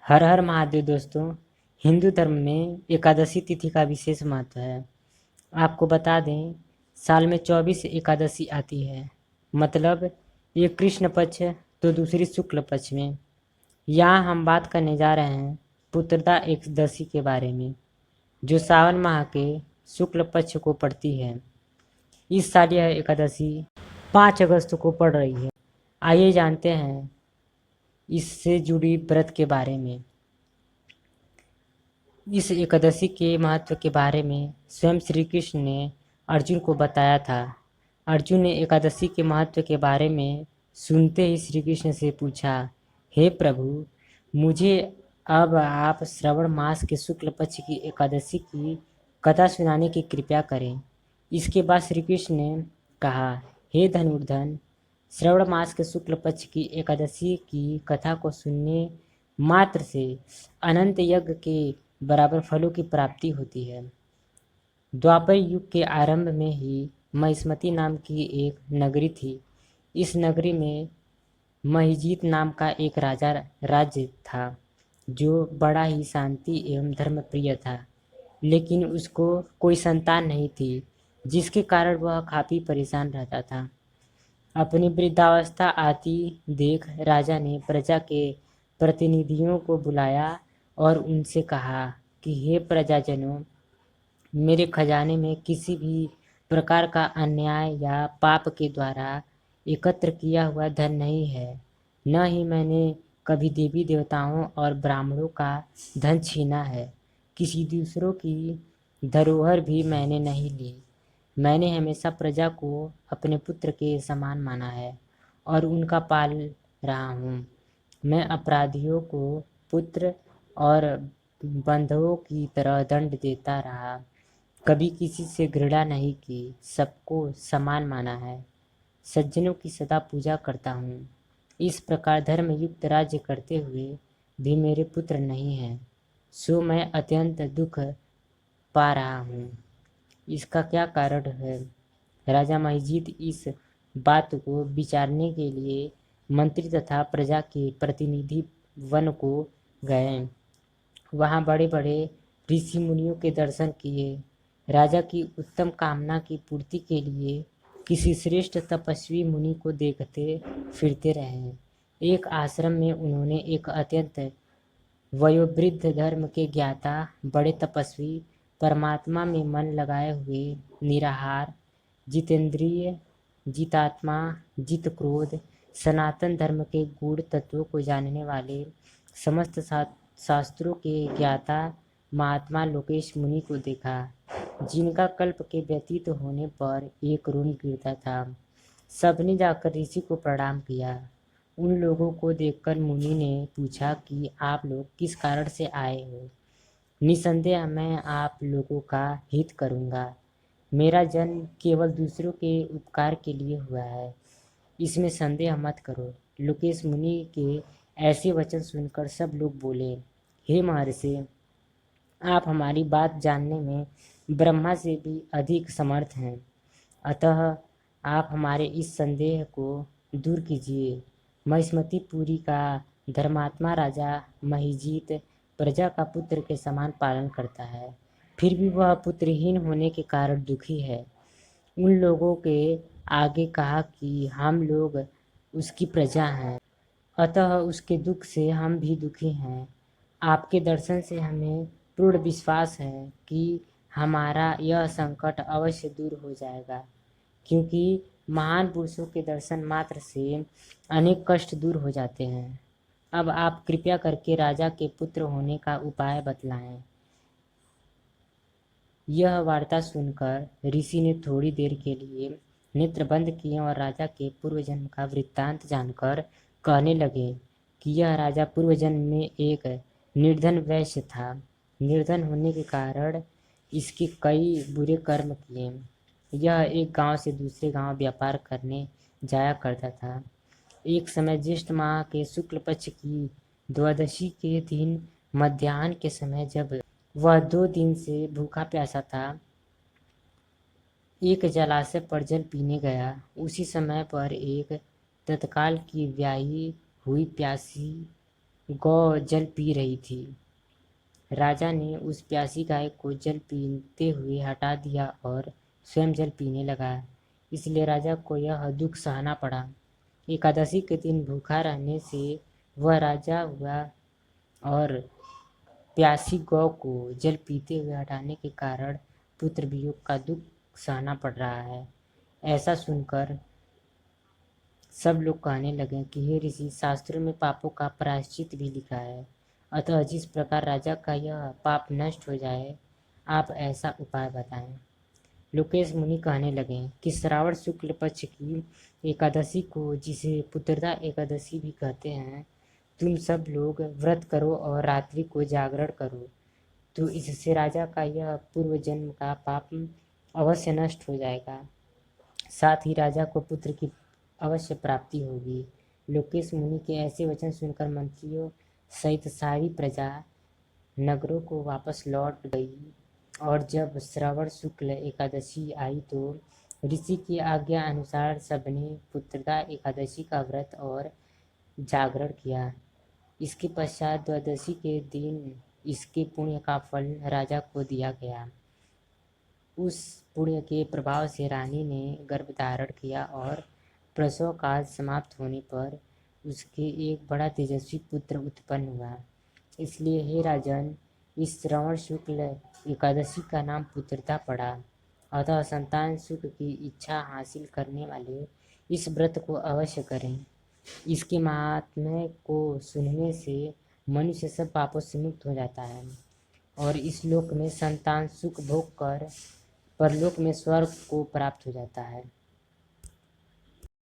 हर हर महादेव दोस्तों। हिंदू धर्म में एकादशी तिथि का विशेष महत्व है। आपको बता दें, साल में 24 एकादशी आती है। मतलब एक कृष्ण पक्ष तो दूसरी शुक्ल पक्ष में। यहाँ हम बात करने जा रहे हैं पुत्रदा एकादशी के बारे में, जो सावन माह के शुक्ल पक्ष को पड़ती है। इस साल यह एकादशी 5 अगस्त को पड़ रही है। आइए जानते हैं इससे जुड़ी व्रत के बारे में। इस एकादशी के महत्व के बारे में स्वयं श्री कृष्ण ने अर्जुन को बताया था। अर्जुन ने एकादशी के महत्व के बारे में सुनते ही श्री कृष्ण से पूछा, हे प्रभु, मुझे अब आप श्रवण मास के शुक्ल पक्ष की एकादशी की कथा सुनाने की कृपा करें। इसके बाद श्री कृष्ण ने कहा, हे धनुर्धन, श्रवण मास के शुक्ल पक्ष की एकादशी की कथा को सुनने मात्र से अनंत यज्ञ के बराबर फलों की प्राप्ति होती है। द्वापर युग के आरंभ में ही महिष्मती नाम की एक नगरी थी। इस नगरी में महिजीत नाम का एक राजा राज्य था, जो बड़ा ही शांति एवं धर्मप्रिय था। लेकिन उसको कोई संतान नहीं थी, जिसके कारण वह काफी परेशान रहता था। अपनी वृद्धावस्था आती देख राजा ने प्रजा के प्रतिनिधियों को बुलाया और उनसे कहा कि हे प्रजाजनों, मेरे खजाने में किसी भी प्रकार का अन्याय या पाप के द्वारा एकत्र किया हुआ धन नहीं है। न ही मैंने कभी देवी देवताओं और ब्राह्मणों का धन छीना है। किसी दूसरों की धरोहर भी मैंने नहीं ली। मैंने हमेशा प्रजा को अपने पुत्र के समान माना है और उनका पाल रहा हूँ। मैं अपराधियों को पुत्र और बंधुओं की तरह दंड देता रहा। कभी किसी से घृणा नहीं की, सबको समान माना है। सज्जनों की सदा पूजा करता हूँ। इस प्रकार धर्मयुक्त राज्य करते हुए भी मेरे पुत्र नहीं हैं, सो मैं अत्यंत दुख पा रहा हूँ। इसका क्या कारण है? राजा महिजीत इस बात को विचारने के लिए मंत्री तथा प्रजा के प्रतिनिधि वन को गए। वहाँ बड़े बड़े ऋषि मुनियों के दर्शन किए। राजा की उत्तम कामना की पूर्ति के लिए किसी श्रेष्ठ तपस्वी मुनि को देखते फिरते रहे। एक आश्रम में उन्होंने एक अत्यंत वयोवृद्ध धर्म के ज्ञाता, बड़े तपस्वी, परमात्मा में मन लगाए हुए, निराहार, जितेंद्रिय, जितात्मा, जित क्रोध, सनातन धर्म के गूढ़ तत्वों को जानने वाले, समस्त शास्त्रों के ज्ञाता महात्मा लोकेश मुनि को देखा, जिनका कल्प के व्यतीत होने पर एक ऋण गिरता था। सबने जाकर ऋषि को प्रणाम किया। उन लोगों को देखकर मुनि ने पूछा कि आप लोग किस कारण से आए हो। निसंदेह मैं आप लोगों का हित करूंगा। मेरा जन्म केवल दूसरों के उपकार के लिए हुआ है, इसमें संदेह मत करो। लोकेश मुनि के ऐसे वचन सुनकर सब लोग बोले, हे महर्षि, आप हमारी बात जानने में ब्रह्मा से भी अधिक समर्थ हैं, अतः आप हमारे इस संदेह को दूर कीजिए। महिष्मतीपुरी का धर्मात्मा राजा महिजीत प्रजा का पुत्र के समान पालन करता है, फिर भी वह पुत्रहीन होने के कारण दुखी है। उन लोगों के आगे कहा कि हम लोग उसकी प्रजा हैं, अतः उसके दुख से हम भी दुखी हैं। आपके दर्शन से हमें पूर्ण विश्वास है कि हमारा यह संकट अवश्य दूर हो जाएगा, क्योंकि महान पुरुषों के दर्शन मात्र से अनेक कष्ट दूर हो जाते हैं। अब आप कृपया करके राजा के पुत्र होने का उपाय बतलाएं। यह वार्ता सुनकर ऋषि ने थोड़ी देर के लिए नेत्र बंद किए और राजा के पूर्व जन्म का वृत्तांत जानकर कहने लगे कि यह राजा पूर्व जन्म में एक निर्धन वैश्य था। निर्धन होने के कारण इसके कई बुरे कर्म किए। यह एक गांव से दूसरे गांव व्यापार करने जाया करता था। एक समय ज्येष्ठ माह के शुक्ल पक्ष की द्वादशी के दिन मध्याह्न के समय, जब वह 2 दिन से भूखा प्यासा था, एक जलाशय पर जल पीने गया। उसी समय पर एक तत्काल की ब्याही हुई प्यासी गौ जल पी रही थी। राजा ने उस प्यासी गाय को जल पीते हुए हटा दिया और स्वयं जल पीने लगा। इसलिए राजा को यह दुख सहना पड़ा। एकादशी के दिन भूखा रहने से वह राजा हुआ और प्यासी गौ को जल पीते हुए हटाने के कारण पुत्र वियोग का दुख सहना पड़ रहा है। ऐसा सुनकर सब लोग कहने लगे कि हे ऋषि, शास्त्रों में पापों का प्रायश्चित भी लिखा है, अतः जिस प्रकार राजा का यह पाप नष्ट हो जाए, आप ऐसा उपाय बताएं। लोकेश मुनि कहने लगे कि श्रावण शुक्ल पक्ष की एकादशी को, जिसे पुत्रदा एकादशी भी कहते हैं, तुम सब लोग व्रत करो और रात्रि को जागरण करो, तो इससे राजा का यह पूर्व जन्म का पाप अवश्य नष्ट हो जाएगा। साथ ही राजा को पुत्र की अवश्य प्राप्ति होगी। लोकेश मुनि के ऐसे वचन सुनकर मंत्रियों सहित सारी प्रजा नगरों को वापस लौट गई और जब श्रवण शुक्ल एकादशी आई तो ऋषि की आज्ञा अनुसार सबने पुत्रदा एकादशी का व्रत और जागरण किया। इसके पश्चात द्वादशी के दिन इसके पुण्य का फल राजा को दिया गया। उस पुण्य के प्रभाव से रानी ने गर्भ धारण किया और प्रसव काल समाप्त होने पर उसके एक बड़ा तेजस्वी पुत्र उत्पन्न हुआ। इसलिए हे राजन, इस श्रवण शुक्ल एकादशी का नाम पुत्रदा पड़ा। अतः संतान सुख की इच्छा हासिल करने वाले इस व्रत को अवश्य करें। इसके महात्म्य को सुनने से मनुष्य सब पापों से मुक्त हो जाता है और इस लोक में संतान सुख भोग कर परलोक में स्वर्ग को प्राप्त हो जाता है।